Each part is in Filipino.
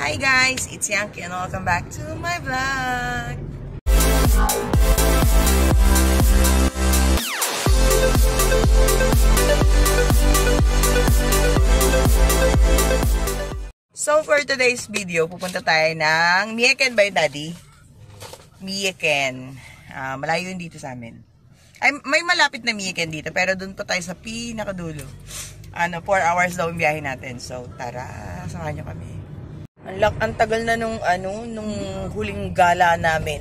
Hi guys, it's Yankee and welcome back to my vlog. So for today's video, pupunta tayo ng Mieken by Daddy. Mieken. Malayo yun dito sa amin. Ay, may malapit na Mieken dito, pero doon pa tayo sa pinakadulo. 4 hours daw yung biyahe natin. So tara, samahan nyo kami. Ang tagal na nung huling gala namin.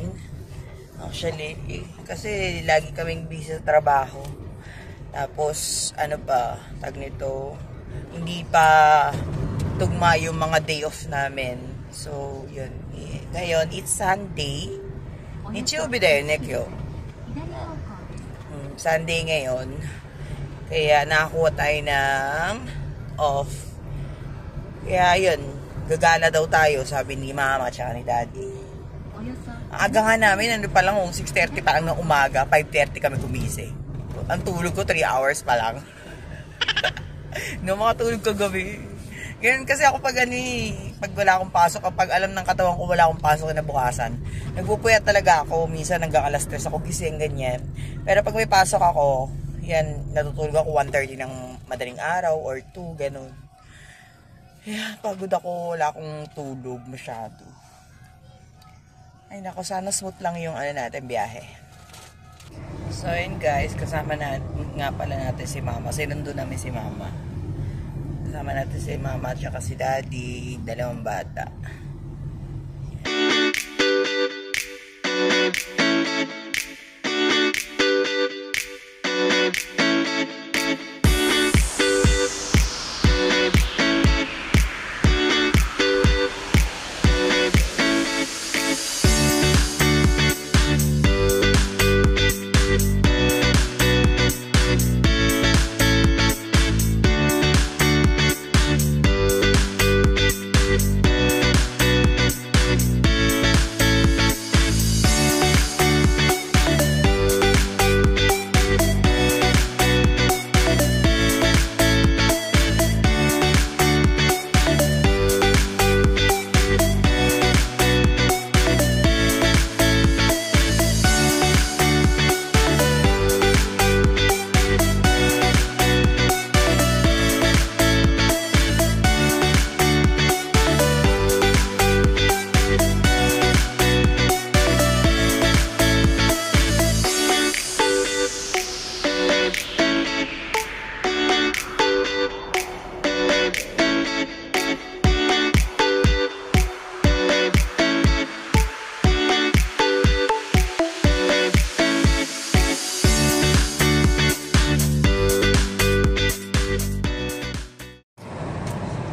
Actually, kasi lagi kaming busy sa trabaho. Tapos, tag nito, hindi pa tugma yung mga day off namin. So, yun. Ngayon, it's Sunday. Nichiyobi da yun, Nekyo. Sunday ngayon. Kaya, nakakuha tayo ng off. Kaya, yun. Gagala daw tayo, sabi ni Mama at ni Daddy. Ang aga nga namin, pa lang, 6:30 pa lang ng umaga, 5:30 kami gumising. Ang tulog ko, 3 hours pa lang. No, makatulog ko gabi. Ganyan kasi ako pag wala akong pasok, kapag alam ng katawan ko wala akong pasok na bukasan, nagpupuyat talaga ako, minsan hanggang alas 3 ako gising, ganyan. Pero pag may pasok ako, yan, natutulog ako 1:30 ng madaling araw or 2, ganun. Yeah, pagod ako, wala akong tulog masyado. Ay nako, sana smooth lang yung natin biyahe. So yun guys, kasama na nga pala natin si Mama. Sinundo namin si Mama. Kasama natin si Mama at saka si Daddy, dalawang bata.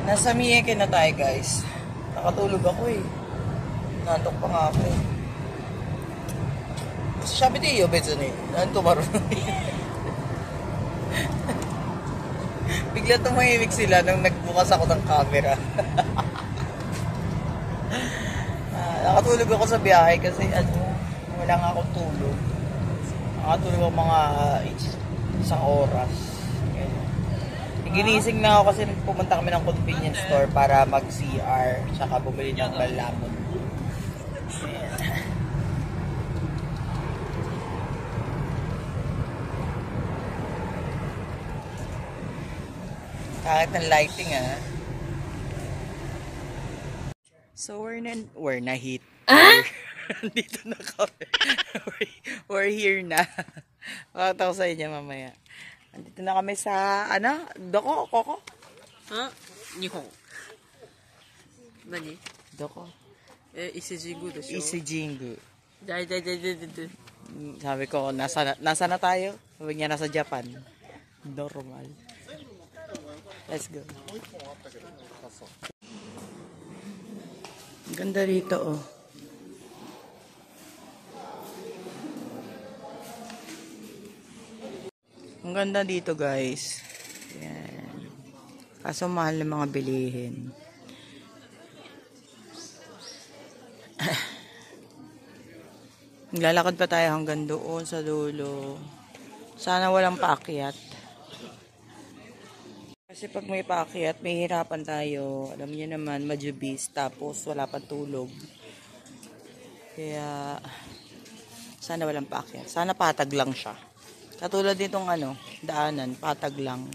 Nasa Mieken na tayo guys. Nakatulog ako Nantok pa nga ako Sabi tayo, beto na Nanto marunong Bigla tumahimik sila nung nagbukas ako ng camera. Nakatulog ako sa biyahe kasi wala nga akong tulog. Nakatulog ako mga isang oras. Ginising na ako kasi pumunta kami ng convenience store para mag-CR tsaka bumili ng balamon. Kahit ng lighting So we're na hit. Dito na kami. We're here na. Makakita ko sa inyo mamaya. Andito na kami sa, Doko? Koko? Nihon. Nani? Doko? Isijingu desho. Isijingu. Dai. Sabi ko, nasa na tayo? Sabi niya, nasa Japan. Normal. Let's go. Ang ganda rito, Ang ganda dito guys. Yan. Kaso mahal ng mga bilihin. Naglalakad pa tayo hanggang doon sa dulo. Sana walang paakyat. Kasi pag may paakyat, may hirapan tayo. Alam niyo naman, majubis, tapos wala pang tulog. Kaya, sana walang paakyat. Sana patag lang siya. Katulad nitong daanan, patag lang.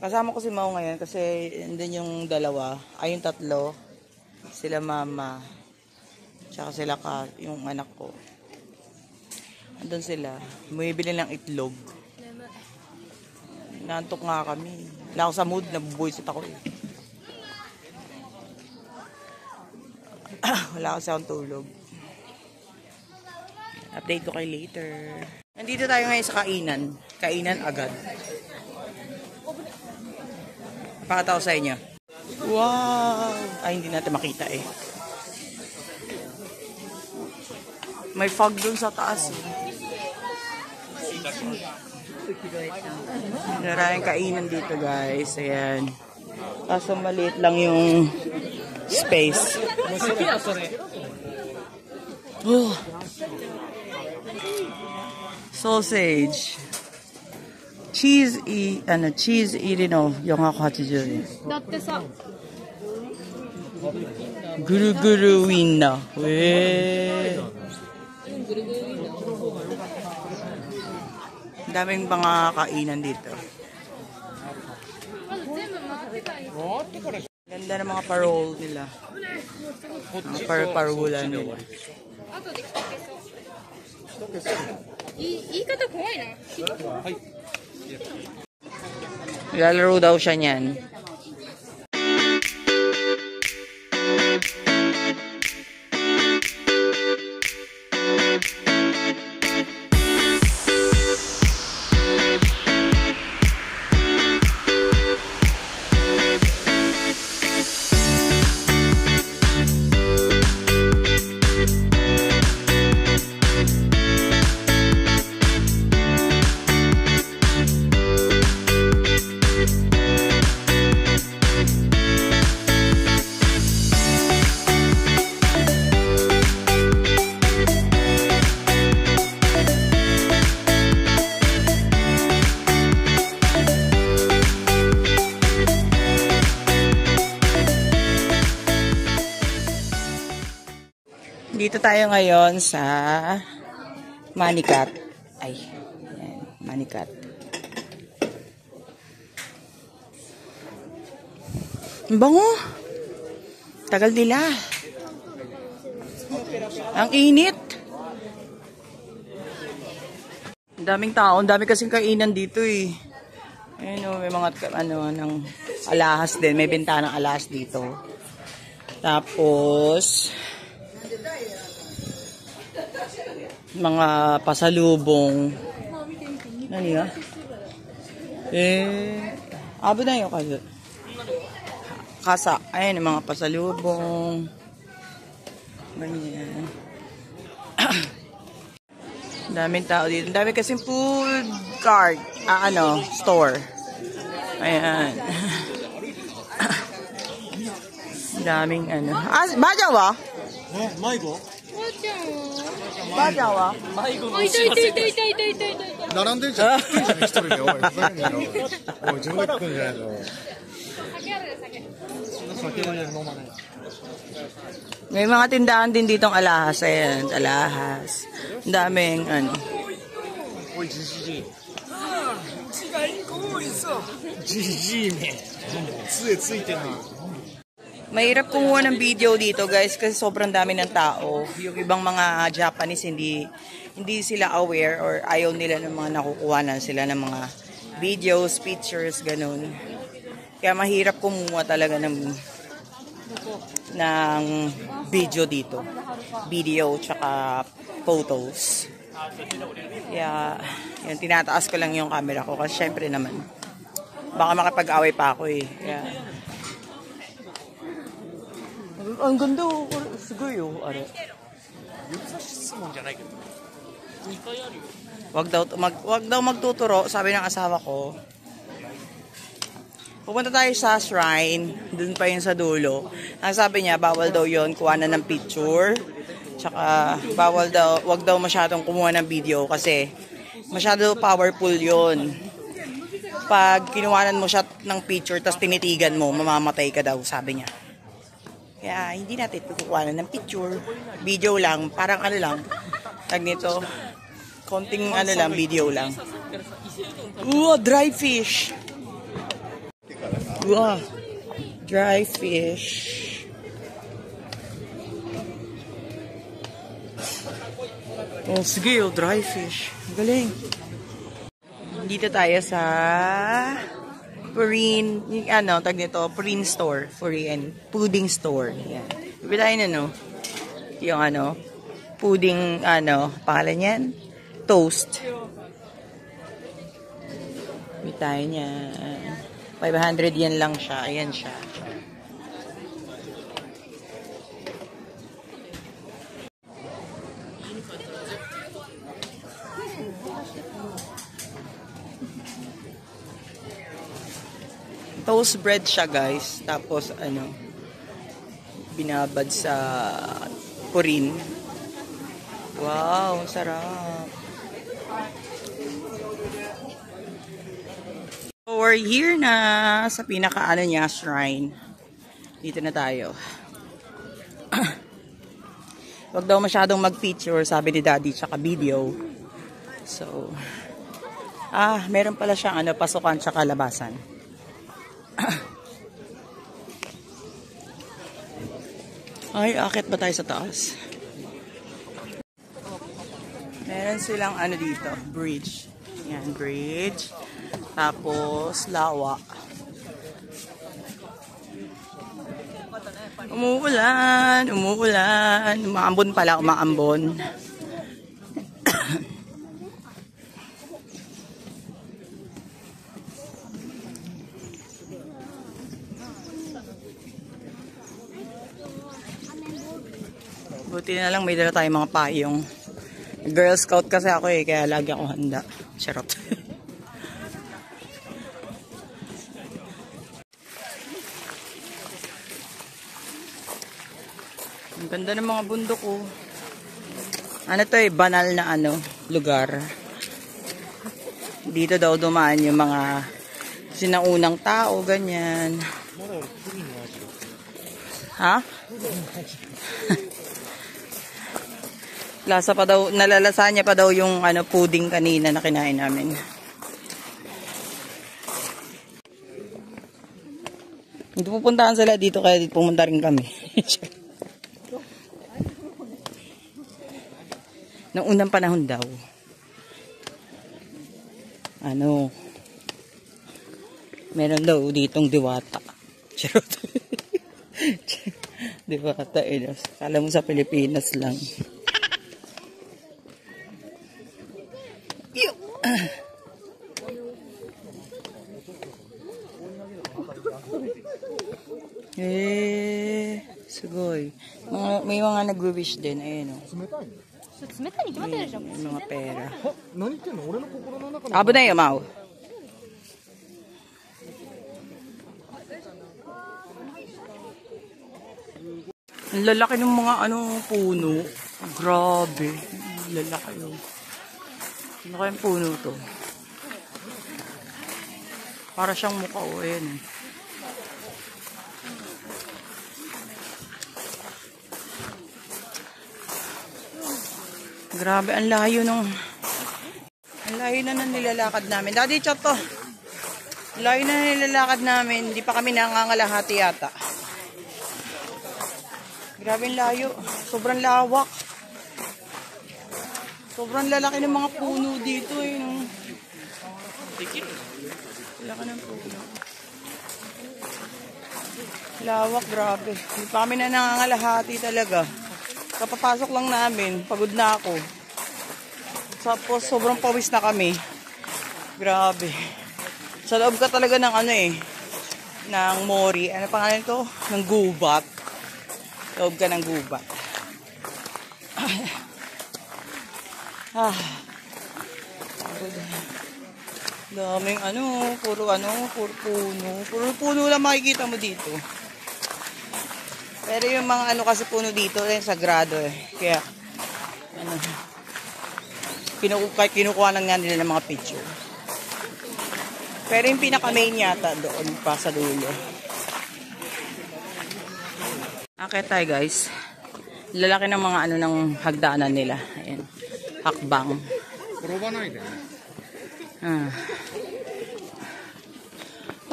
Kasama ko si Mau ngayon kasi andun yung dalawa, yung tatlo. Sila mama, tsaka sila yung anak ko. Andun sila, bumibili ng itlog. Nantok nga kami. Wala ako sa mood, nabubuisit ako eh. Wala kasi akong tulog. Update ko kayo later. Nandito tayo ngayon sa kainan. Kainan agad. Pakita ko sa inyo. Wow! Ay, hindi natin makita eh. May fog dun sa taas eh. Maraming kainan dito guys. Ayan. Kaso maliit lang yung space. Oh. Sausage. cheese 入りの480円。だってさ。ぐるぐるウィンナー。Daming mga kainan dito. Ganda ng mga parole nila. Mga parolan nila. 言い方怖いな。はい。Lalaro daw siya niyan. Dito tayo ngayon sa Manikat. Ay, yan, Manikat. Ang bango. Tagal nila. Ang init. Ang daming tao. Ang dami kasing kainan dito eh. Ayun o, may mga ng alahas din. May benta ng alahas dito. Tapos mga pasalubong. Ano nga? Abo na yung kasa. Ayan, yung mga pasalubong. Ganyan. Daming tao dito. Dami kasing food cart. Store. Ayan. Daming Majawa? Maigo? ばあちゃんはあ、いたいたいたいたいたいたいた。並んでんじゃん。一人で。おい、ふざけんなよ。おい、自分が食うんじゃないの。酒あるで、酒。酒は飲まない。May mga tindahan din ditong alahas. Ayan, alahas. Ang daming,おい、じじい。違いこいさ。じじいめ。杖ついてな。Mahirap kumuha ng video dito guys kasi sobrang dami ng tao. Yung ibang mga Japanese hindi sila aware or ayaw nila ng mga nakukuhanan sila ng mga videos, pictures, ganun. Kaya mahirap kumuha talaga ng video dito. Video tsaka photos. Kaya yan, tinataas ko lang yung camera ko kasi syempre naman baka makapag-away pa ako eh. Kaya ang ganda oh. Sugoy oh. Wag daw magtuturo, sabi ng asawa ko. Pupunta tayo sa shrine, dun pa yun sa dulo. Ang sabi niya, bawal daw yun, kuha na ng picture. Tsaka, wag daw masyadong kumuha ng video kasi masyado powerful yun. pag kinuhanan mo siya ng picture tapos tinitigan mo, mamamatay ka daw, sabi niya. Kaya hindi natin kukuhanan ng picture. Video lang, parang ano lang. Tag nito, konting ano lang, video lang. Dry fish. Dry fish. Sige, dry fish. Galing. Dito tayo sa Purine, tag nito, Purine store. Purine, pudding store. Yan. Bibili tayo na, no? Yung pudding, pangalan yan? Toast. Bibili tayo niya. 500 yan lang siya. Ayan siya. Toast bread siya, guys. Tapos, binabad sa Purine. Wow, sarap. So, we're here na sa pinaka niya, shrine. Dito na tayo. Wag daw masyadong mag-picture, sabi ni Daddy, tsaka video. So, meron pala siyang pasukan tsaka labasan. Ay, akit ba tayo sa taas? Meron silang dito, bridge. Yan, bridge. Tapos, lawa. Umuulan, umuulan. Umaambon pala, umaambon. Buti na lang may dala tayong mga payong. Girl Scout kasi ako kaya lagi ako handa. Charot. Ang ganda ng mga bundok ko. Banal na lugar. Dito daw dumaan yung mga sinaunang tao, ganyan. Ha? Lasa pa daw, nalalasa niya pa daw yung pudding kanina na kinain namin. Hindi pupuntahan sila dito kaya pumunta rin kami. Noong unang panahon daw. Meron daw ditong diwata. Charot. Diwata, kala mo sa Pilipinas lang. Sugoy. May mga nag-wish din. Ayan, may mga pera. Abo na yun, Mau. Ang lalaki ng mga puno. Grabe. Ang lalaki yun. Ano kayang puno to? Para siyang mukha ayan. Grabe, ang layo na nilalakad namin. Daddy, chat to. Ang layo na nilalakad namin. Hindi pa kami nangangalahati yata. Grabe ang layo. Sobrang lawak. Sobrang lalaki ng mga puno dito Laki ng puno. Lawak, grabe. Hindi pa kami na nangangalahati talaga. Kapapasok lang namin, pagod na ako. Tapos sobrang pawis na kami. Grabe. Sa loob ka talaga ng ng mori. Ano pangalan ito? Ng gubat. Loob ka ng gubat. Daming puro puno. Puro puno lang makikita mo dito. Pero yung mga kasi puno dito, sagrado Kaya, kinukuha lang nga nila ng mga picture. Pero yung pinaka-main yata doon pa sa dulo. Okay tayo guys. Lalaki ng mga ano ng hagdanan nila. Ayan. Hakbang.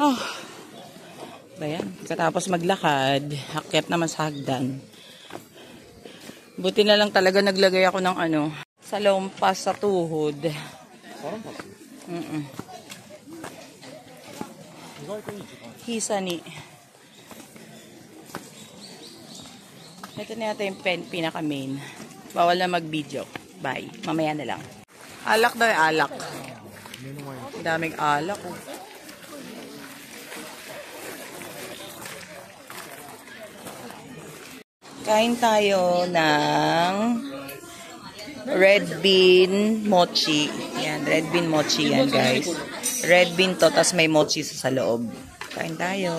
Oh. Bayan. Katapos maglakad, akyat naman sa hagdan. Buti na lang talaga naglagay ako ng ano, sa lompas sa tuhod. Hisa ni. Ito na yata yung pinaka-main. Bawal na mag-video. Bye. Mamaya na lang. Alak daw yung alak. Daming alak. Oh. Kain tayo ng red bean mochi. Yan, red bean mochi yan guys. Red bean to, tas may mochi sa loob. Kain tayo.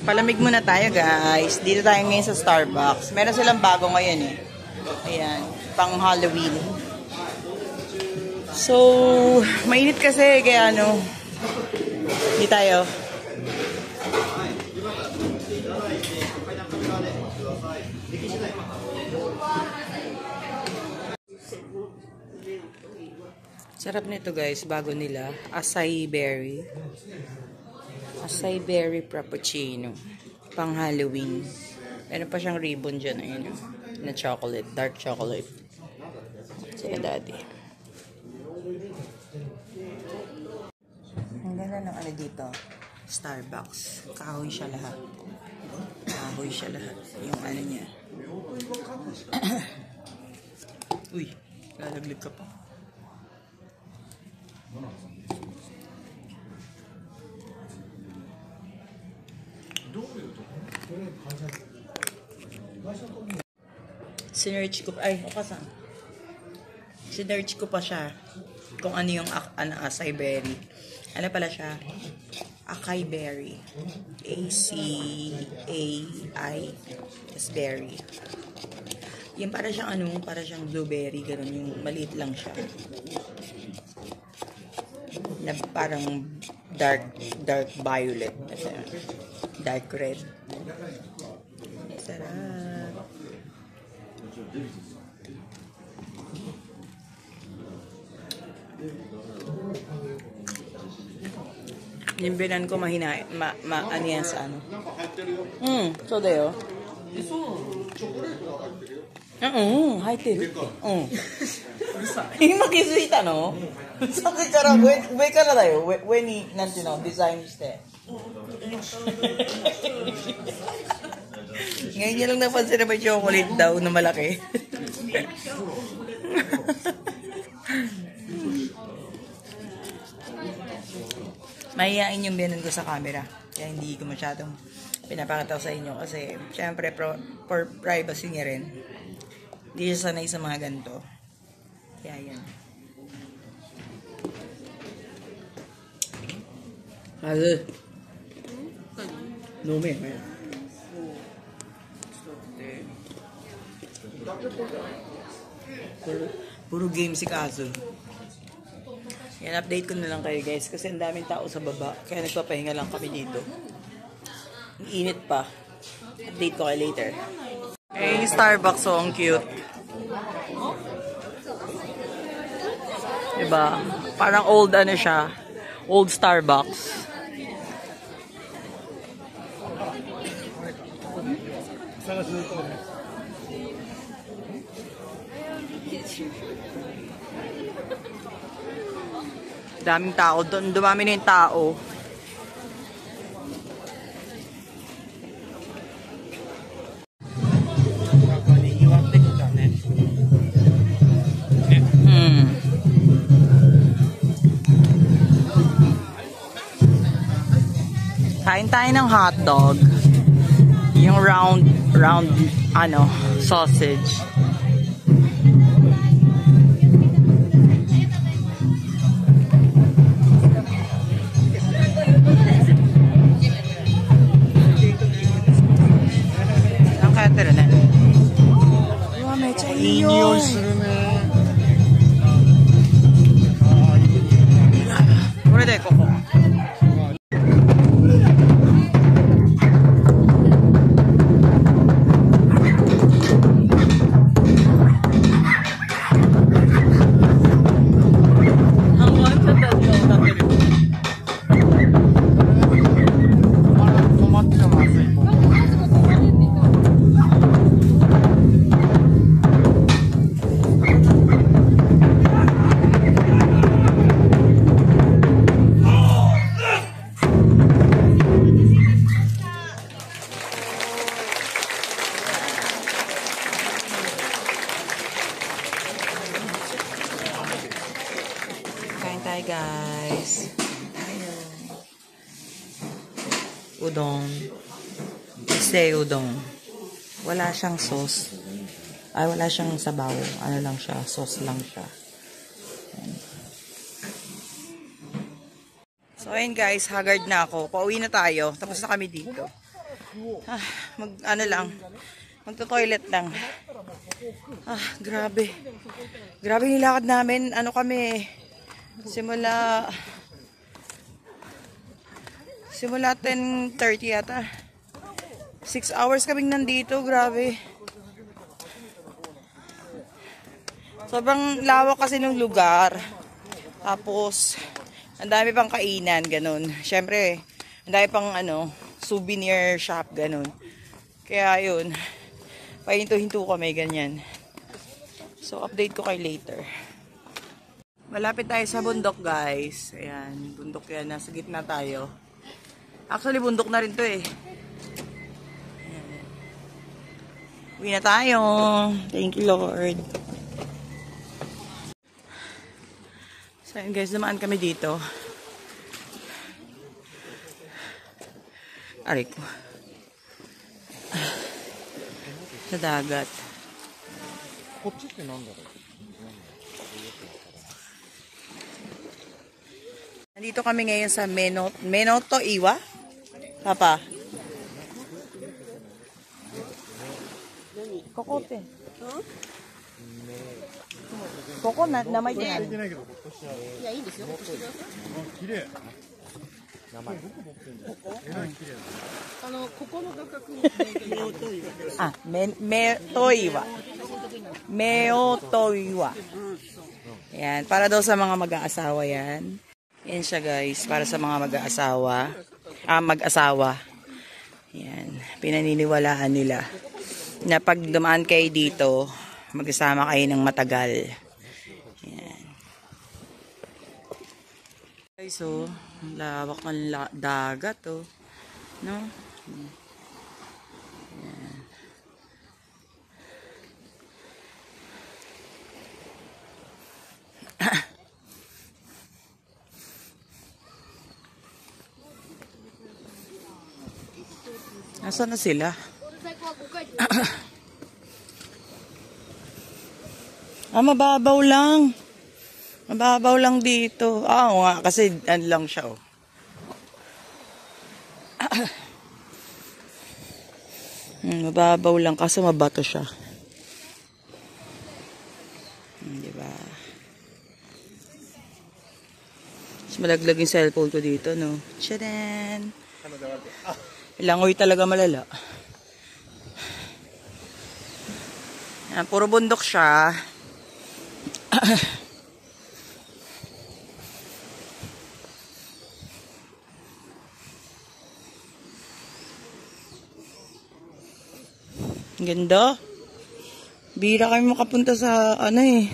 Palamig muna tayo guys. Dito tayo ngayon sa Starbucks. Meron silang bago ngayon eh. Ayan, pang Halloween. So, mainit kasi kaya ano, hindi tayo. Sarap nito guys, bago nila. Acai berry. Acai berry frappuccino. Pang Halloween. Meron pa siyang ribbon dyan. Ayun, na chocolate. Dark chocolate. Sila daddy. Ang ganda ng ano dito. Starbucks. Kahoy siya lahat. Kahoy siya lahat. Yung ano niya. Uy, lalaglig ka pa. Sinerch ko ay okasan. Sinerch ko pa siya kung ano yung acai berry. Ano pala siya? Acai berry. A-C-A-I is berry. Yan para siyang ano, para siyang blueberry, ganun, yung maliit lang siya. Na parang dark violet. Dark red. Sarap. Yung binan ko mahina, ano yan sa ano. So dayo. 入ってるって。今気づいたの？さっきから上からだよ。上になんていうのデザインして。Ngayon niya lang napansin na may chocolate daw na malaki. Mahihain yung binan ko sa camera. Kaya hindi ko masyadong pinapakita sa inyo kasi syempre for privacy niya rin. Hindi siya sanay sa mga ganito. Kaya yan. Halo. No me. Puro game si Kazo. Yan, update ko na lang kayo guys kasi ang daming tao sa baba. Kaya nagpapahinga lang kami dito. Ang init pa. Update ko kayo later. Eh, Starbucks, so ang cute. Diba? Parang old ano siya. Old Starbucks. Daming tao doon. Dumami na yung tao. Kain tayo ng hotdog. Yung round ano, sausage. udon. Issei udon. Wala siyang sauce. Ay, wala siyang sabaw. Ano lang siya, sauce lang siya. So, ayun guys, haggard na ako. Pauwi na tayo. Tapos na kami dito. Magto-toilet lang. Grabe. Grabe nilakad namin. Ano kami, simula 10:30 yata. 6 hours kaming nandito. Grabe. Sobrang lawak kasi ng lugar. Tapos, ang dami pang kainan, ganun. Siyempre, ang dami pang souvenir shop, ganun. Kaya yun, pahinto-hinto kami, ganyan. So, update ko kayo later. Malapit tayo sa bundok, guys. Ayan, bundok yan. Nasa gitna tayo. Actually, bundok na rin to eh. Ayan. Uwi na tayo. Thank you, Lord. So, ayan guys, namaan kami dito. Aray ko. Sa dagat. Nandito kami ngayon sa Menoto Iwa. Papa. Kokote. Koko na namay din. Meotoiwa. Meotoiwa. Yan, para daw sa mga mag-aasawa yan. Yan siya guys, para sa mga mag-aasawa. Mag-asawa. Yan, pinaniniwalaan nila na pag dumaan kayo dito, magkasama kayo ng matagal. Yan. Guys, so, lawak ng dagat, oh. No? Yan. Nasaan na sila? Mababaw lang. Mababaw lang dito. Oo nga, kasi ano lang siya, oh. Mababaw lang kasi mabato siya. Diba? Mas malaglag yung cellphone ko dito, no? Tchadan! Langoy talaga malala. Yan, puro bundok siya. Ganda. Bira kami makapunta sa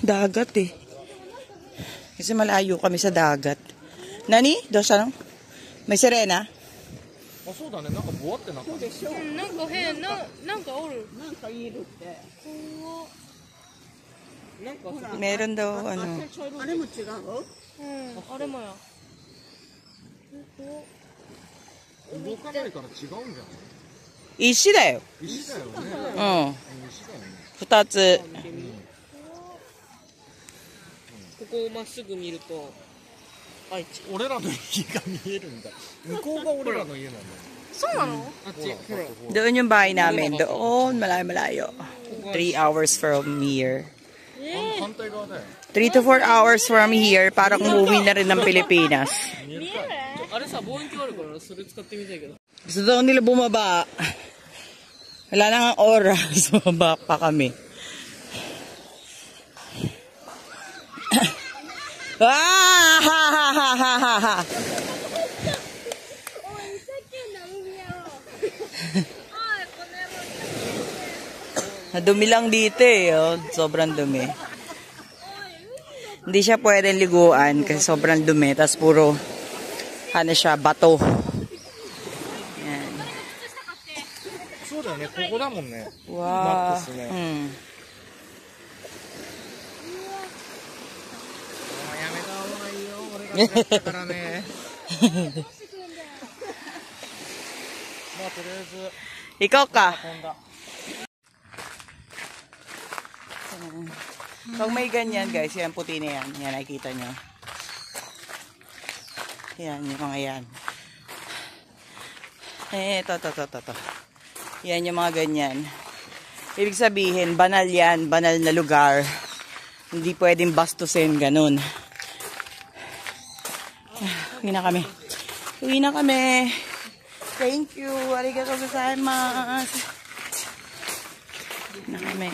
dagat eh. Kasi malayo kami sa dagat. Nani? Dosa no? May sirena? そうだね、なんかボワってなった。そうでしょ。なんか変な、なんかおる。なんかいるって。なんかほら。Meron dawあれも違う。うん、あれもや。動かないから違うんじゃない？石だよ。石だよね。うん。石だよね。二つ。ここをまっすぐ見ると。俺らの家が見えるんだ。向こうが俺らの家なんだ。そうなの？あっち、ほら。 Doon yung bahay namin. Doon, malayo-malayo. 3 hours from here. 反対側だよ。 3 to 4 hours from here. Parang umuwi na rin ng Pilipinas. あれさ、望遠鏡あるからそれ使ってみたいけど。 Gusto daw nila bumaba. Wala na nga oras. Bumaba pa kami. Ah! Ha ha ha ha ha ha! Dumi lang dito eh. Oh. Sobrang dumi. Hindi siya pwedeng liguan kasi sobrang dumi. Tapos puro siya, bato. Yan. そうだよね、ここだもんね。 Wow. マックスね。やめた方がいいよ、俺がやったからね。Ikaw ka. Pag may ganyan guys, yan puti na yan. Yan, nakikita nyo. Yan, yung mga yan. Ito. Yan yung mga ganyan. Ibig sabihin, banal yan. Banal na lugar. Hindi pwedeng bastusin, ganun. Uwi na kami. Thank you. Arigatou gozaimasu. Uwi na kami.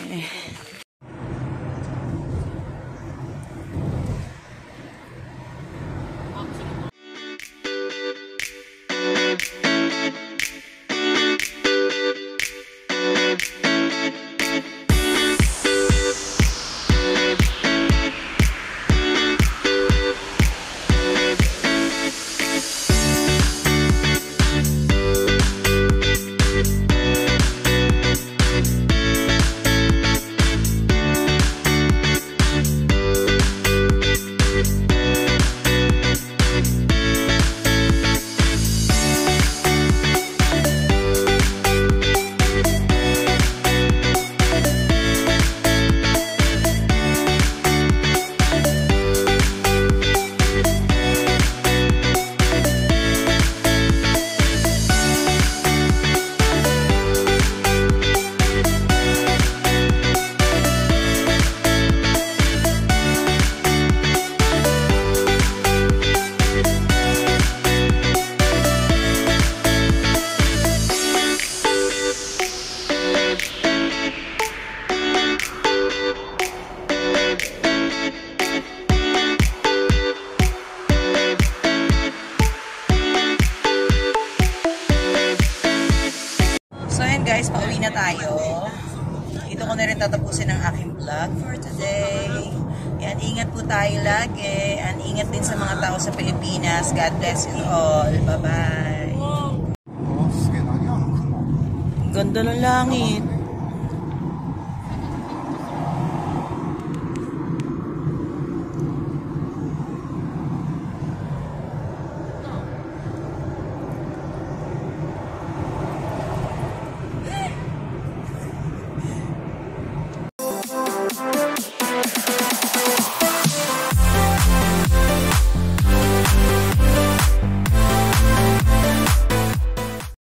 Guys, pauwi na tayo. Ito ko na rin tatapusin ang aking vlog for today. Yan, ingat po tayo lagi. And ingat din sa mga tao sa Pilipinas. God bless you all. Bye-bye. Ganda ng langit.